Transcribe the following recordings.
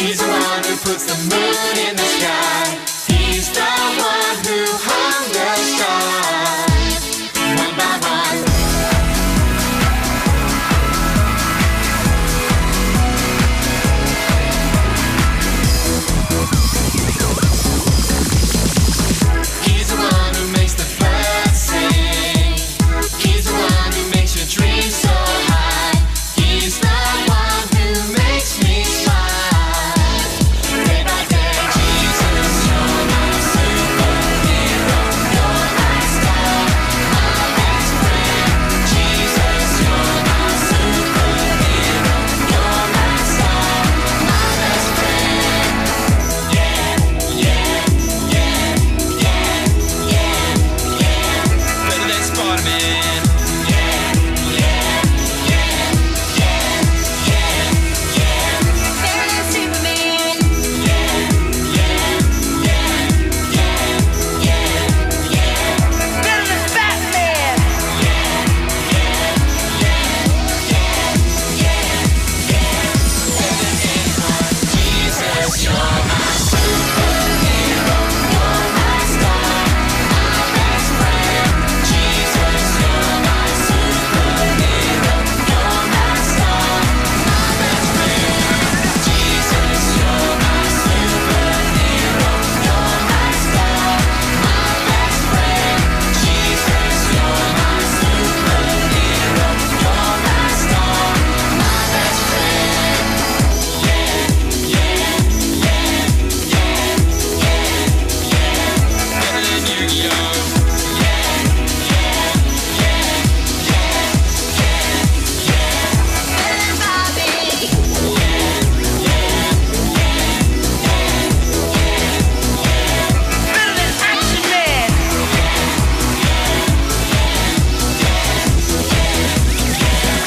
He's the one who puts the moon in the sky. He's the one who hung the stars one by one. He's the one who makes the birds sing. He's the one who makes your dreams so high. He's the one who makes me smile. Day by day, Jesus, you're my superhero. You're my star, my best friend. Jesus, you're my superhero. You're my star, my best friend. Yeah, yeah, yeah, yeah, yeah, yeah. Better than Spider-Man. Yeah, yeah, yeah, yeah, yeah, yeah. Better than Superman. Yeah, yeah, yeah, yeah, yeah, yeah. Better than Batman. Yeah, yeah, yeah, yeah, yeah, yeah. Better than anyone. Jesus, you're my superhero. You're my star, my best friend. Jesus, you're my superhero. You're my star, my best friend. Jesus, you're my superhero. You're my star, my best friend. Jesus, you're my superhero. You're my star, my best friend. Yeah, yeah, yeah, yeah, yeah, yeah. Better than Yu-Gi-Oh! Yeah, yeah, yeah, yeah, yeah, yeah. Better than Bobby. Yeah, yeah, yeah, yeah, yeah, yeah. Better than Action Man. Yeah, yeah, yeah, yeah, yeah, yeah.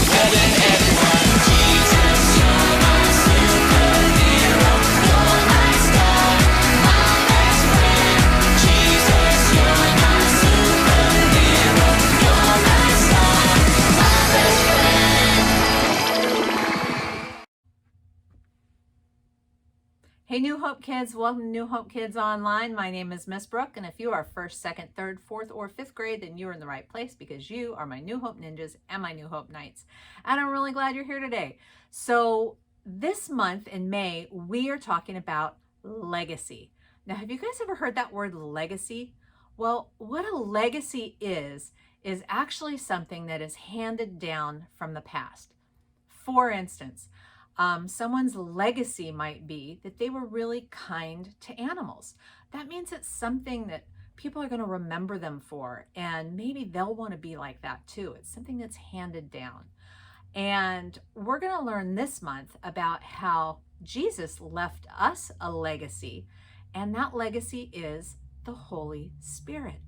Better than everyone. Jesus, you're my superhero. You're my star, my best friend. Jesus, you're my superhero. You're my star, my best friend. Hey New Hope kids, welcome to New Hope Kids Online. My name is Miss Brooke, and if you are first, second, third, fourth, or fifth grade, then you are in the right place because you are my New Hope Ninjas and my New Hope Knights. And I'm really glad you're here today. So this month in May, we are talking about legacy. Now, have you guys ever heard that word legacy? Well, what a legacy is actually something that is handed down from the past. For instance, someone's legacy might be that they were really kind to animals. That means it's something that people are going to remember them for, and maybe they'll want to be like that too. It's something that's handed down. And we're going to learn this month about how Jesus left us a legacy, and that legacy is the Holy Spirit.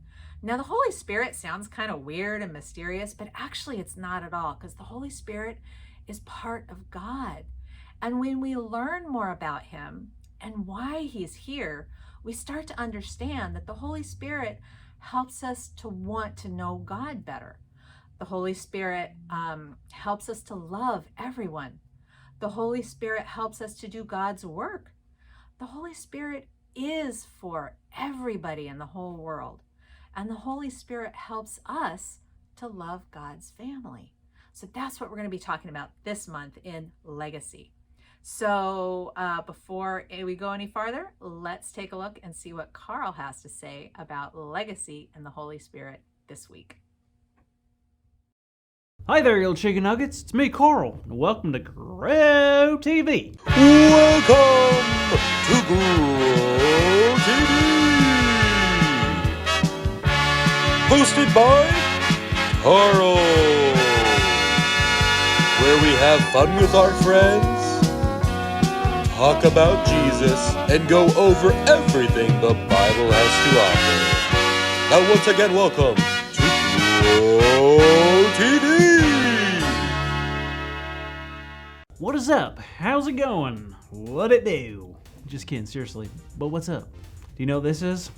Now, the Holy Spirit sounds kind of weird and mysterious, but actually it's not at all, because the Holy Spirit is part of God. And when we learn more about him and why he's here, we start to understand that the Holy Spirit helps us to want to know God better. The Holy Spirit helps us to love everyone. The Holy Spirit helps us to do God's work. The Holy Spirit is for everybody in the whole world. And the Holy Spirit helps us to love God's family. So that's what we're going to be talking about this month in Legacy. So before we go any farther, let's take a look and see what Carl has to say about legacy and the Holy Spirit this week. Hi there, you little chicken nuggets. It's me, Carl, and welcome to Grow TV. Welcome to Grow TV. Hosted by Carl, where we have fun with our friends, talk about Jesus, and go over everything the Bible has to offer. Now, once again, welcome to Grow TV. What is up? How's it going? What it do? Just kidding, seriously. But what's up? Do you know what this is?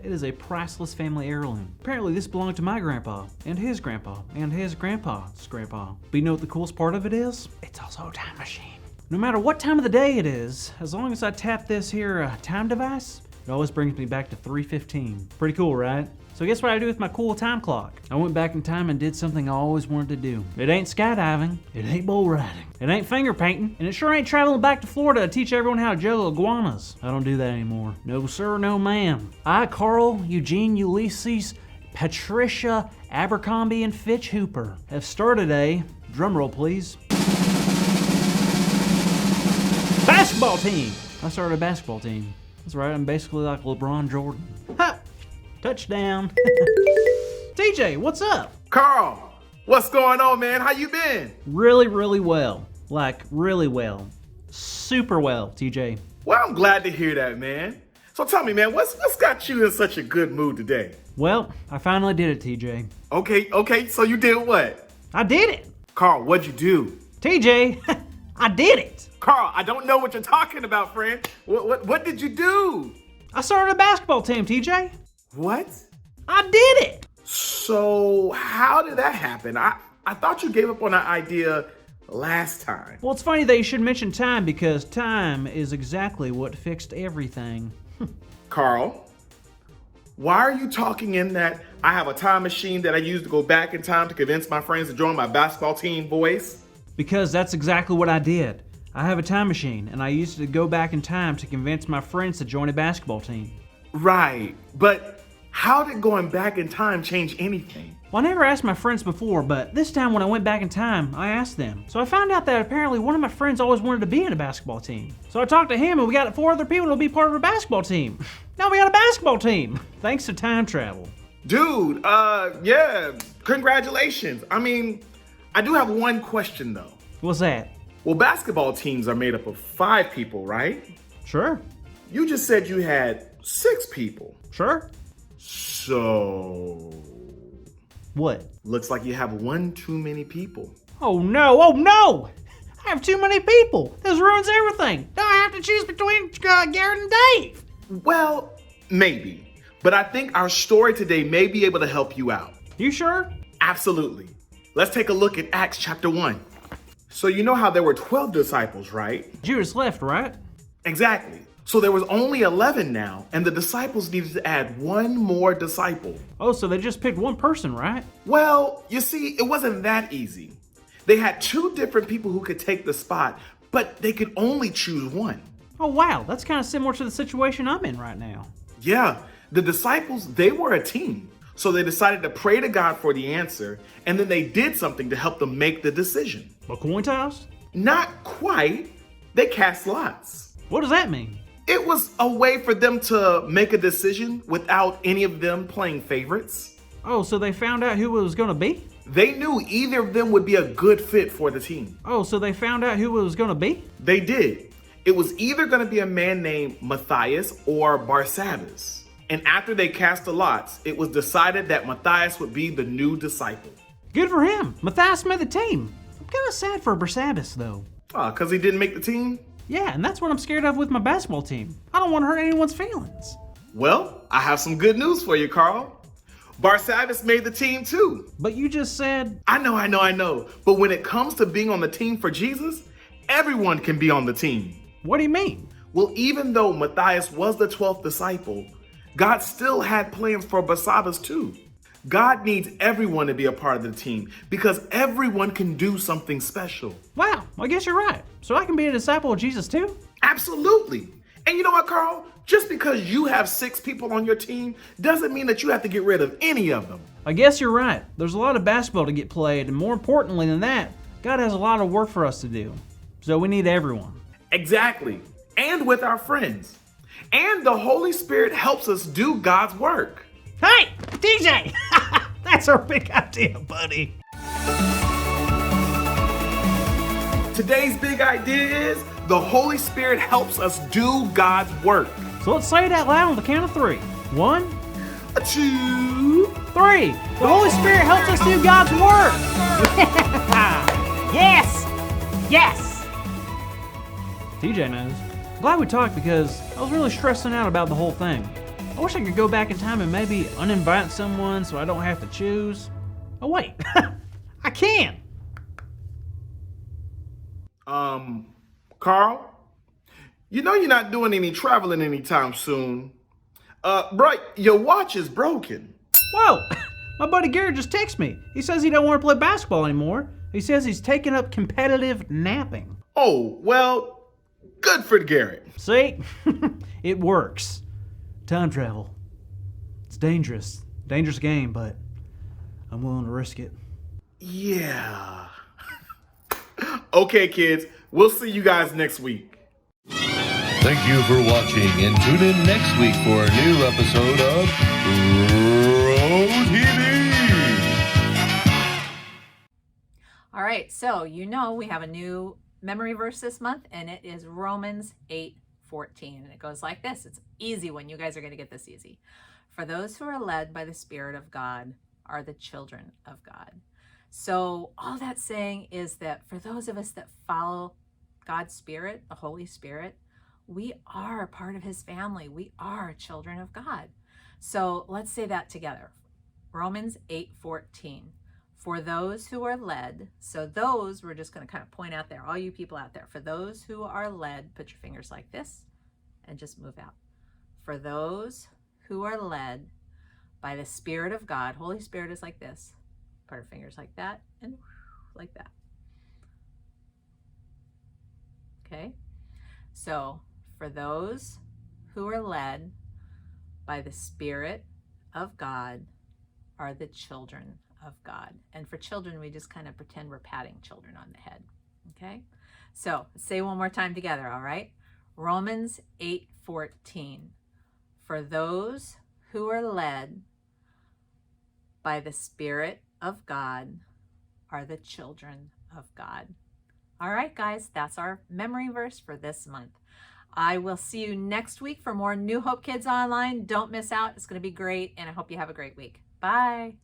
It is a priceless family heirloom. Apparently this belonged to my grandpa, and his grandpa, and his grandpa's grandpa. But you know what the coolest part of it is? It's also a time machine. No matter what time of the day it is, as long as I tap this here time device, it always brings me back to 3:15. Pretty cool, right? So guess what I do with my cool time clock? I went back in time and did something I always wanted to do. It ain't skydiving, it ain't bull riding, it ain't finger painting, and it sure ain't traveling back to Florida to teach everyone how to juggle iguanas. I don't do that anymore. No sir, no ma'am. I, Carl, Eugene, Ulysses, Patricia, Abercrombie, and Fitch Hooper have started a, drumroll please, basketball team. I started a basketball team. That's right, I'm basically like LeBron Jordan. Ha! Touchdown. TJ, what's up? Carl, what's going on, man? How you been? Really, really well. Like, really well. Super well, TJ. Well, I'm glad to hear that, man. So tell me, man, what's got you in such a good mood today? Well, I finally did it, TJ. Okay, so you did what? I did it. Carl, what'd you do? TJ, I did it. Carl, I don't know what you're talking about, friend. What did you do? I started a basketball team, TJ. What? I did it. So how did that happen? I thought you gave up on that idea last time. Well, it's funny that you should mention time because time is exactly what fixed everything. Carl, why are you talking in that I have a time machine that I use to go back in time to convince my friends to join my basketball team voice? Because that's exactly what I did. I have a time machine and I used it to go back in time to convince my friends to join a basketball team. Right, but how did going back in time change anything? Well, I never asked my friends before, but this time when I went back in time, I asked them. So I found out that apparently one of my friends always wanted to be in a basketball team. So I talked to him and we got 4 other people to be part of a basketball team. Now we got a basketball team, thanks to time travel. Dude, yeah, congratulations. I mean, I do have one question though. What's that? Well, basketball teams are made up of 5 people, right? Sure. You just said you had 6 people. Sure. So, What? looks like you have one too many people. Oh no! I have too many people. This ruins everything. Now I have to choose between Garrett and Dave. Well, maybe. But I think our story today may be able to help you out. You sure? Absolutely. Let's take a look at Acts chapter 1. So you know how there were 12 disciples, right? Judas left, right? Exactly. So there was only 11 now, and the disciples needed to add one more disciple. Oh, so they just picked one person, right? Well, you see, it wasn't that easy. They had 2 different people who could take the spot, but they could only choose one. Oh wow, that's kind of similar to the situation I'm in right now. Yeah, the disciples, they were a team. So they decided to pray to God for the answer, and then they did something to help them make the decision. A coin toss? Not quite. They cast lots. What does that mean? It was a way for them to make a decision without any of them playing favorites. Oh, so they found out who it was going to be? They knew either of them would be a good fit for the team. Oh, so they found out who it was going to be? They did. It was either going to be a man named Matthias or Barsabbas. And after they cast the lots, it was decided that Matthias would be the new disciple. Good for him. Matthias made the team. I'm kind of sad for Barsabbas, though. Because he didn't make the team? Yeah, and that's what I'm scared of with my basketball team. I don't want to hurt anyone's feelings. Well, I have some good news for you, Carl. Barsabbas made the team too. But you just said... I know. But when it comes to being on the team for Jesus, everyone can be on the team. What do you mean? Well, even though Matthias was the 12th disciple, God still had plans for Barsabbas too. God needs everyone to be a part of the team because everyone can do something special. Wow, I guess you're right. So I can be a disciple of Jesus too? Absolutely. And you know what, Carl? Just because you have 6 people on your team doesn't mean that you have to get rid of any of them. I guess you're right. There's a lot of basketball to get played, and more importantly than that, God has a lot of work for us to do. So we need everyone. Exactly. And with our friends. And the Holy Spirit helps us do God's work. Hey, DJ! That's our big idea, buddy. Today's big idea is the Holy Spirit helps us do God's work. So let's say it out loud on the count of 3. 1, 2, 3. The Holy Spirit helps us do God's work. Yes! Yes! TJ knows. Glad we talked because I was really stressing out about the whole thing. I wish I could go back in time and maybe uninvite someone so I don't have to choose. Oh wait, Carl, you know you're not doing any traveling anytime soon. Bright, your watch is broken. Whoa! My buddy Garrett just texted me. He says he don't want to play basketball anymore. He says he's taking up competitive napping. Oh, well, good for Garrett. See? It works. Time travel. It's dangerous. Dangerous game, but I'm willing to risk it. Yeah. Okay, kids, we'll see you guys next week. Thank you for watching, and tune in next week for a new episode of Pro TV. All right, so we have a new memory verse this month, and it is Romans 8:14, and it goes like this. It's an easy one. You guys are going to get this easy. For those who are led by the Spirit of God are the children of God. So all that's saying is that for those of us that follow God's Spirit, the Holy Spirit, we are part of his family. We are children of God. So let's say that together. Romans 8:14. For those who are led, so those, we're just going to kind of point out there, all you people out there, for those who are led, put your fingers like this and just move out. For those who are led by the Spirit of God, Holy Spirit is like this, put our fingers like that and like that. Okay, so for those who are led by the Spirit of God are the children of God. And for children, we just kind of pretend we're patting children on the head. Okay, so let's say one more time together. All right, Romans 8:14. For those who are led by the Spirit of God are the children of God. All right, guys, that's our memory verse for this month. I will see you next week for more New Hope Kids Online. Don't miss out. It's going to be great, and I hope you have a great week. Bye.